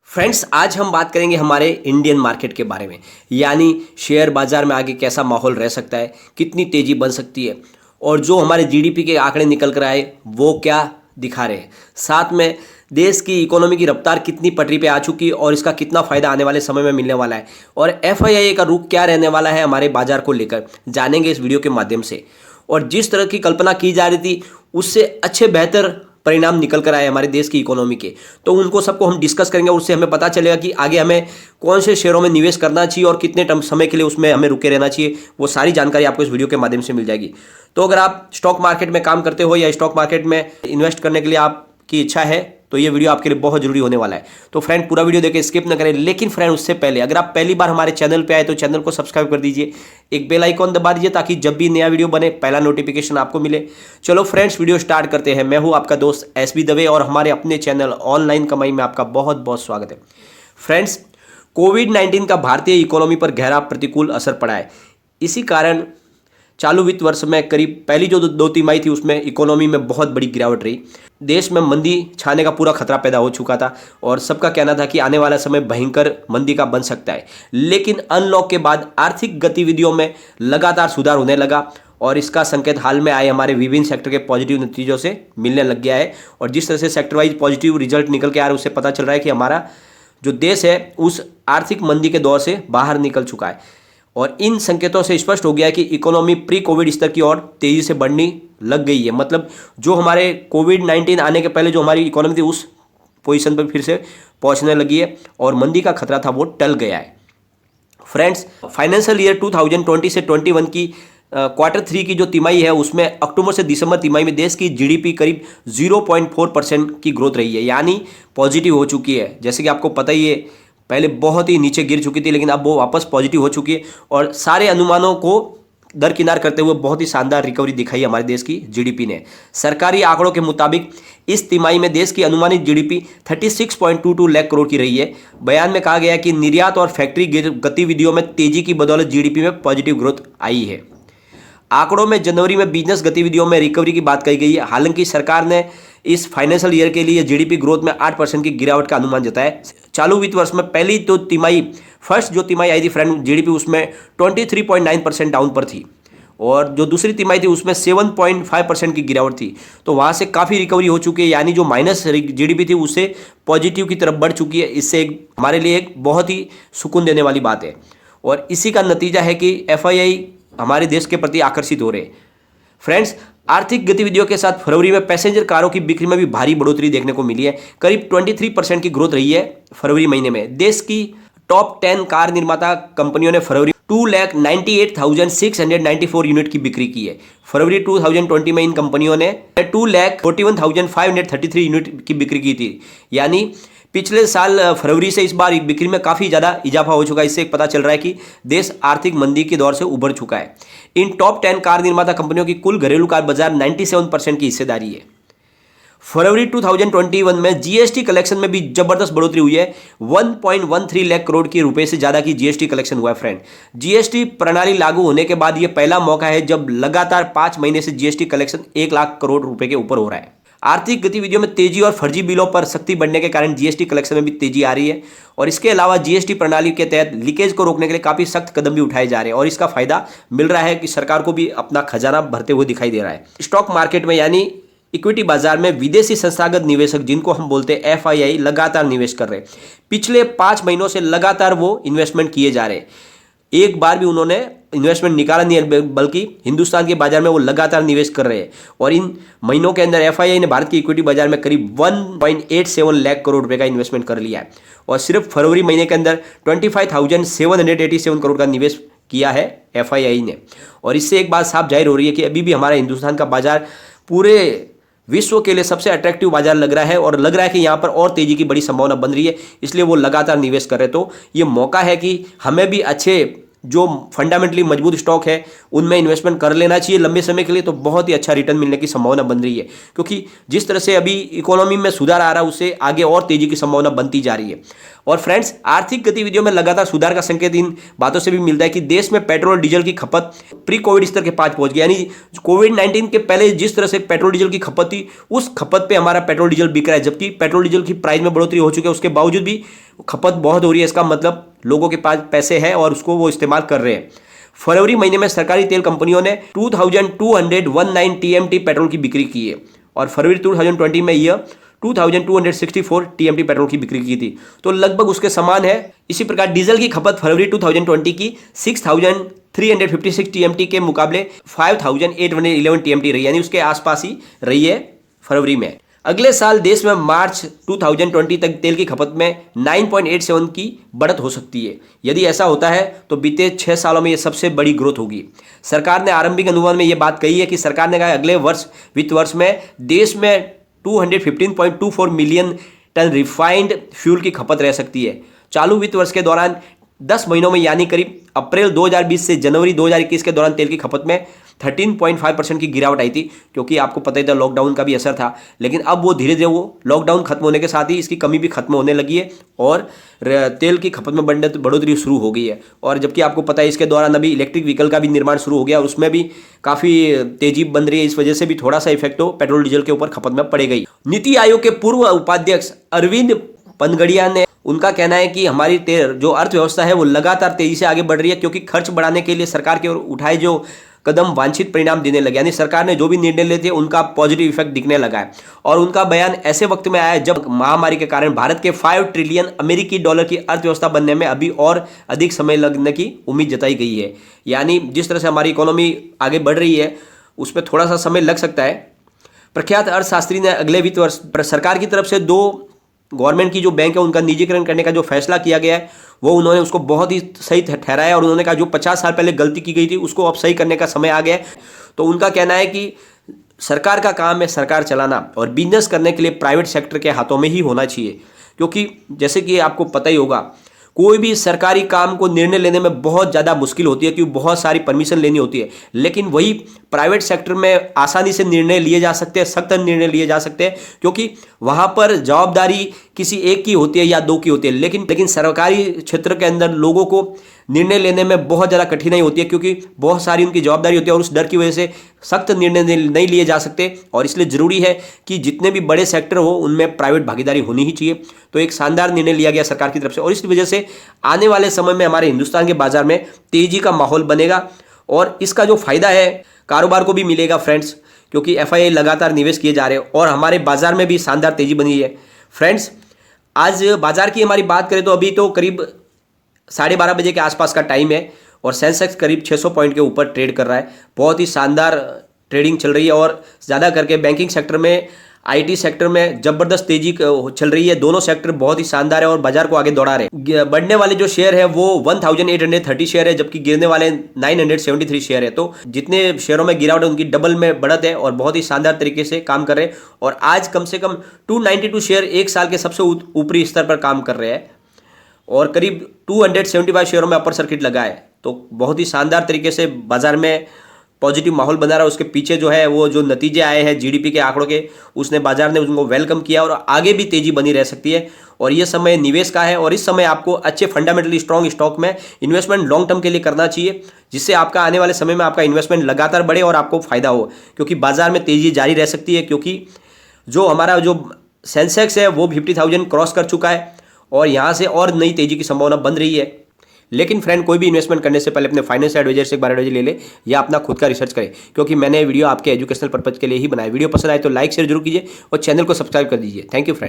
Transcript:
Friends, आज हम बात करेंगे हमारे इंडियन मार्केट के बारे में। यानी शेयर बाजार में आगे कैसा माहौल रह सकता है, कितनी तेजी बन सकती है और जो हमारे जीडीपी के आंकड़े निकल कर आए वो क्या दिखा रहे हैं। साथ में देश की इकोनॉमी की रफ्तार कितनी पटरी पे आ चुकी है और इसका कितना फायदा आने वाले समय में मिलने वाला है और एफआईआई का रुख क्या रहने वाला है हमारे बाजार को लेकर, जानेंगे इस वीडियो के माध्यम से। और जिस तरह की कल्पना की जा रही थी उससे अच्छे बेहतर परिणाम निकल कर आए हमारे देश की इकोनॉमी के, तो उनको सबको हम डिस्कस करेंगे। उससे हमें पता चलेगा कि आगे हमें कौन से शेयरों में निवेश करना चाहिए और कितने समय के लिए उसमें हमें रुके रहना चाहिए। वो सारी जानकारी आपको इस वीडियो के माध्यम से मिल जाएगी। तो अगर आप स्टॉक मार्केट में काम करते हो या स्टॉक मार्केट में इन्वेस्ट करने के लिए आपकी इच्छा है तो ये वीडियो आपके लिए बहुत जरूरी होने वाला है। तो फ्रेंड, पूरा वीडियो देखें, स्किप ना करें। लेकिन फ्रेंड, उससे पहले अगर आप पहली बार हमारे चैनल पे आए तो चैनल को सब्सक्राइब कर दीजिए, एक बेल आइकॉन दबा दीजिए ताकि जब भी नया वीडियो बने पहला नोटिफिकेशन आपको मिले। चलो फ्रेंड्स, वीडियो स्टार्ट करते हैं। मैं हूं आपका दोस्त एसबी दवे और हमारे अपने चैनल ऑनलाइन कमाई में आपका बहुत बहुत स्वागत है। फ्रेंड्स, कोविड-19 का भारतीय इकोनॉमी पर गहरा प्रतिकूल असर पड़ा है। इसी कारण चालू वित्त वर्ष में करीब पहली जो दो तिमाही थी उसमें इकोनॉमी में बहुत बड़ी गिरावट रही। देश में मंदी छाने का पूरा खतरा पैदा हो चुका था और सबका कहना था कि आने वाला समय भयंकर मंदी का बन सकता है। लेकिन अनलॉक के बाद आर्थिक गतिविधियों में लगातार सुधार होने लगा और इसका संकेत हाल में आए हमारे विभिन्न सेक्टर के पॉजिटिव नतीजों से मिलने लग गया है। और जिस तरह से सेक्टर वाइज पॉजिटिव रिजल्ट निकल के आ रहे हैं उससे पता चल रहा है कि हमारा जो देश है उस आर्थिक मंदी के दौर से बाहर निकल चुका है। और इन संकेतों से स्पष्ट हो गया है कि इकोनॉमी प्री कोविड स्तर की ओर तेजी से बढ़ने लग गई है। मतलब जो हमारे कोविड-19 आने के पहले जो हमारी इकोनॉमी थी उस पोजीशन पर फिर से पहुंचने लगी है और मंदी का खतरा था वो टल गया है। फ्रेंड्स, फाइनेंशियल ईयर 2020 से 21 की क्वार्टर 3 की जो तिमाही है उसमें अक्टूबर से दिसंबर तिमाही में देश की जीडीपी करीब 0.4% की ग्रोथ रही है, यानी पॉजिटिव हो चुकी है। जैसे कि आपको पता ही है, पहले बहुत ही नीचे गिर चुकी थी लेकिन अब वो वापस पॉजिटिव हो चुकी है और सारे अनुमानों को दरकिनार करते हुए बहुत ही शानदार रिकवरी दिखाई हमारे देश की जीडीपी ने। सरकारी आंकड़ों के मुताबिक इस तिमाही में देश की अनुमानित जीडीपी 36.22 लाख करोड़ की रही है। बयान में कहा गया है कि निर्यात और फैक्ट्री गतिविधियों में तेजी की बदौलत जीडीपी में पॉजिटिव ग्रोथ आई है। आंकड़ों में जनवरी में बिजनेस गतिविधियों में रिकवरी की बात कही गई है। हालांकि सरकार ने इस फाइनेंशियल ईयर के लिए जीडीपी ग्रोथ में 8% की गिरावट का अनुमान जताया। चालू वित्त वर्ष में पहली तो तिमाही फर्स्ट जो तिमाही आई थी फ्रेंड, जीडीपी उसमें 23.9% डाउन पर थी और जो दूसरी तिमाही थी उसमें 7.5% की गिरावट थी। तो वहाँ से काफ़ी रिकवरी हो चुकी है, यानी जो माइनस जीडीपी थी उससे पॉजिटिव की तरफ बढ़ चुकी है। इससे हमारे लिए एक बहुत ही सुकून देने वाली बात है और इसी का नतीजा है कि एफआईआई हमारे देश के प्रति आकर्षित हो रहे हैं। फ्रेंड्स, आर्थिक गतिविधियों के साथ फरवरी में पैसेंजर कारों की बिक्री में भी भारी बढ़ोतरी देखने को मिली है। करीब 23% की ग्रोथ रही है फरवरी महीने में। देश की टॉप 10 कार निर्माता कंपनियों ने फरवरी 2,98,694 यूनिट की बिक्री की है। फरवरी 2020 में इन कंपनियों ने 2,41,533 यूनिट की बिक्री की थी, यानी पिछले साल फरवरी से इस बार बिक्री में काफ़ी ज़्यादा इजाफा हो चुका है। इससे पता चल रहा है कि देश आर्थिक मंदी के दौर से उभर चुका है। इन टॉप 10 कार निर्माता कंपनियों की कुल घरेलू कार बाजार 97% की हिस्सेदारी है। फरवरी 2021 में जीएसटी कलेक्शन में भी जबरदस्त बढ़ोतरी हुई है। 1.13 लाख करोड़ के रुपए से ज़्यादा की जीएसटी कलेक्शन हुआ है। फ्रेंड, जीएसटी प्रणाली लागू होने के बाद यह पहला मौका है जब लगातार 5 महीने से जीएसटी कलेक्शन 1 लाख करोड़ रुपए के ऊपर हो रहा है। आर्थिक गतिविधियों में तेजी और फर्जी बिलों पर सख्ती बढ़ने के कारण जीएसटी कलेक्शन में भी तेजी आ रही है और इसके अलावा जीएसटी प्रणाली के तहत लीकेज को रोकने के लिए काफ़ी सख्त कदम भी उठाए जा रहे हैं और इसका फायदा मिल रहा है कि सरकार को भी अपना खजाना भरते हुए दिखाई दे रहा है। स्टॉक मार्केट में यानी इक्विटी बाजार में विदेशी संस्थागत निवेशक, जिनको हम बोलते हैं एफआईआई, लगातार निवेश कर रहे हैं। पिछले 5 महीनों से लगातार वो इन्वेस्टमेंट किए जा रहे हैं। एक बार भी उन्होंने इन्वेस्टमेंट निकाला नहीं है, बल्कि हिंदुस्तान के बाजार में वो लगातार निवेश कर रहे हैं। और इन महीनों के अंदर एफआईआई ने भारत की इक्विटी बाजार में करीब 1.87 लाख करोड़ रुपए का इन्वेस्टमेंट कर लिया है और सिर्फ फरवरी महीने के अंदर 25,787 करोड़ का निवेश किया है एफआईआई ने। और इससे एक बात साफ जाहिर हो रही है कि अभी भी हमारा हिंदुस्तान का बाजार पूरे विश्व के लिए सबसे अट्रैक्टिव बाजार लग रहा है और लग रहा है कि यहाँ पर और तेजी की बड़ी संभावना बन रही है, इसलिए वो लगातार निवेश कर रहे हैं। तो ये मौका है कि हमें भी अच्छे जो फंडामेंटली मजबूत स्टॉक है उनमें इन्वेस्टमेंट कर लेना चाहिए लंबे समय के लिए। तो बहुत ही अच्छा रिटर्न मिलने की संभावना बन रही है, क्योंकि जिस तरह से अभी इकोनॉमी में सुधार आ रहा है उससे आगे और तेजी की संभावना बनती जा रही है। और फ्रेंड्स, आर्थिक गतिविधियों में लगातार सुधार का संकेत इन बातों से भी मिलता है कि देश में पेट्रोल और डीजल की खपत प्री कोविड स्तर के 5 पहुंच गई। यानी कोविड-19 के पहले जिस तरह से पेट्रोल डीजल की खपत थी उस खपत पे हमारा पेट्रोल डीजल बिक रहा है, जबकि पेट्रोल डीजल की प्राइस में बढ़ोतरी हो चुकी है। उसके बावजूद भी खपत बहुत हो रही है, इसका मतलब लोगों के पास पैसे हैं और उसको वो इस्तेमाल कर रहे हैं। फरवरी महीने में सरकारी तेल कंपनियों ने 2219 टीएमटी पेट्रोल की बिक्री की है और फरवरी 2020 में यह 2264 टीएमटी पेट्रोल की बिक्री की थी, तो लगभग उसके समान है। इसी प्रकार डीजल की खपत फरवरी 2020 की 6356 टीएमटी के मुकाबले 5811 टीएमटी रही, यानी उसके आसपास ही रही है फरवरी में। अगले साल देश में मार्च 2020 तक तेल की खपत में 9.87 की बढ़त हो सकती है। यदि ऐसा होता है तो बीते 6 सालों में यह सबसे बड़ी ग्रोथ होगी। सरकार ने आरंभिक अनुमान में यह बात कही है कि सरकार ने कहा अगले वित्त वर्ष में देश में 215.24 मिलियन टन रिफाइंड फ्यूल की खपत रह सकती है। चालू वित्त वर्ष के दौरान 10 महीनों में यानी करीब अप्रैल 2020 से जनवरी 2021 के दौरान तेल की खपत में 13.5% की गिरावट आई थी, क्योंकि आपको पता ही था लॉकडाउन का भी असर था। लेकिन अब वो धीरे धीरे वो लॉकडाउन खत्म होने के साथ ही इसकी कमी भी खत्म होने लगी है और तेल की खपत में बढ़ोतरी शुरू हो गई है। और जबकि आपको पता है इसके दौरान अभी इलेक्ट्रिक व्हीकल का भी निर्माण शुरू हो गया और उसमें भी काफ़ी तेजी बन रही है। इस वजह से भी थोड़ा सा इफेक्ट हो पेट्रोल डीजल के ऊपर खपत में पड़ेगा ही। नीति आयोग के पूर्व उपाध्यक्ष अरविंद पनगड़िया ने उनका कहना है कि हमारी जो अर्थव्यवस्था है वो लगातार तेजी से आगे बढ़ रही है, क्योंकि खर्च बढ़ाने के लिए सरकार के उठाए जो कदम वांछित परिणाम देने लगे, यानी सरकार ने जो भी निर्णय लिए थे उनका पॉजिटिव इफेक्ट दिखने लगा है। और उनका बयान ऐसे वक्त में आया है जब महामारी के कारण भारत के 5 ट्रिलियन अमेरिकी डॉलर की अर्थव्यवस्था बनने में अभी और अधिक समय लगने की उम्मीद जताई गई है। यानी जिस तरह से हमारी इकोनॉमी आगे बढ़ रही है उसमें थोड़ा सा समय लग सकता है। प्रख्यात अर्थशास्त्री ने अगले वित्त वर्ष सरकार की तरफ से 2 गवर्नमेंट की जो बैंक है उनका निजीकरण करने का जो फैसला किया गया है वो उन्होंने उसको बहुत ही सही ठहराया और उन्होंने कहा जो 50 साल पहले गलती की गई थी उसको अब सही करने का समय आ गया है। तो उनका कहना है कि सरकार का काम है सरकार चलाना और बिजनेस करने के लिए प्राइवेट सेक्टर के हाथों में ही होना चाहिए, क्योंकि जैसे कि आपको पता ही होगा कोई भी सरकारी काम को निर्णय लेने में बहुत ज़्यादा मुश्किल होती है, क्योंकि बहुत सारी परमिशन लेनी होती है। लेकिन वही प्राइवेट सेक्टर में आसानी से निर्णय लिए जा सकते हैं, सख्त निर्णय लिए जा सकते हैं, क्योंकि वहाँ पर जवाबदारी किसी एक की होती है या 2 की होती है। लेकिन सरकारी क्षेत्र के अंदर लोगों को निर्णय लेने में बहुत ज़्यादा कठिनाई होती है, क्योंकि बहुत सारी उनकी जवाबदारी होती है और उस डर की वजह से सख्त निर्णय नहीं लिए जा सकते। और इसलिए ज़रूरी है कि जितने भी बड़े सेक्टर हो उनमें प्राइवेट भागीदारी होनी ही चाहिए। तो एक शानदार निर्णय लिया गया सरकार की तरफ से और इस वजह से आने वाले समय में हमारे हिंदुस्तान के बाजार में तेजी का माहौल बनेगा और इसका जो फायदा है कारोबार को भी मिलेगा फ्रेंड्स, क्योंकि एफआईआई लगातार निवेश किए जा रहे हैं और हमारे बाजार में भी शानदार तेजी बनी है। फ्रेंड्स, आज बाजार की हमारी बात करें तो अभी तो करीब 12:30 बजे के आसपास का टाइम है और सेंसेक्स करीब 600 पॉइंट के ऊपर ट्रेड कर रहा है। बहुत ही शानदार ट्रेडिंग चल रही है और ज़्यादा करके बैंकिंग सेक्टर में, आईटी सेक्टर में ज़बरदस्त तेजी चल रही है। दोनों सेक्टर बहुत ही शानदार है और बाजार को आगे दौड़ा रहे। बढ़ने वाले जो शेयर है वो 1830 शेयर है, जबकि गिरने वाले 973 शेयर है। तो जितने शेयरों में गिरावट है उनकी डबल में बढ़त है और बहुत ही शानदार तरीके से काम कर रहे हैं। और आज कम से कम 292 शेयर एक साल के सबसे ऊपरी स्तर पर काम कर रहे हैं और करीब 275 शेयरों में अपर सर्किट लगा है। तो बहुत ही शानदार तरीके से बाजार में पॉजिटिव माहौल बना रहा है। उसके पीछे जो है वो जो नतीजे आए हैं जीडीपी के आंकड़ों के, उसने बाजार ने उनको वेलकम किया और आगे भी तेजी बनी रह सकती है। और ये समय निवेश का है और इस समय आपको अच्छे फंडामेंटली स्ट्रॉन्ग स्टॉक में इन्वेस्टमेंट लॉन्ग टर्म के लिए करना चाहिए, जिससे आपका आने वाले समय में आपका इन्वेस्टमेंट लगातार बढ़े और आपको फायदा हो, क्योंकि बाजार में तेजी जारी रह सकती है। क्योंकि जो हमारा जो सेंसेक्स है वो 50,000 क्रॉस कर चुका है और यहाँ से और नई तेजी की संभावना बन रही है। लेकिन फ्रेंड, कोई भी इन्वेस्टमेंट करने से पहले अपने फाइनेंस एडवाइजर से एक बार एडवाइजर ले ले या अपना खुद का रिसर्च करें, क्योंकि मैंने वीडियो आपके एजुकेशनल पर्पज के लिए ही बनाया। वीडियो पसंद आए तो लाइक शेयर जरूर कीजिए और चैनल को सब्सक्राइब कर दीजिए। Thank you friend.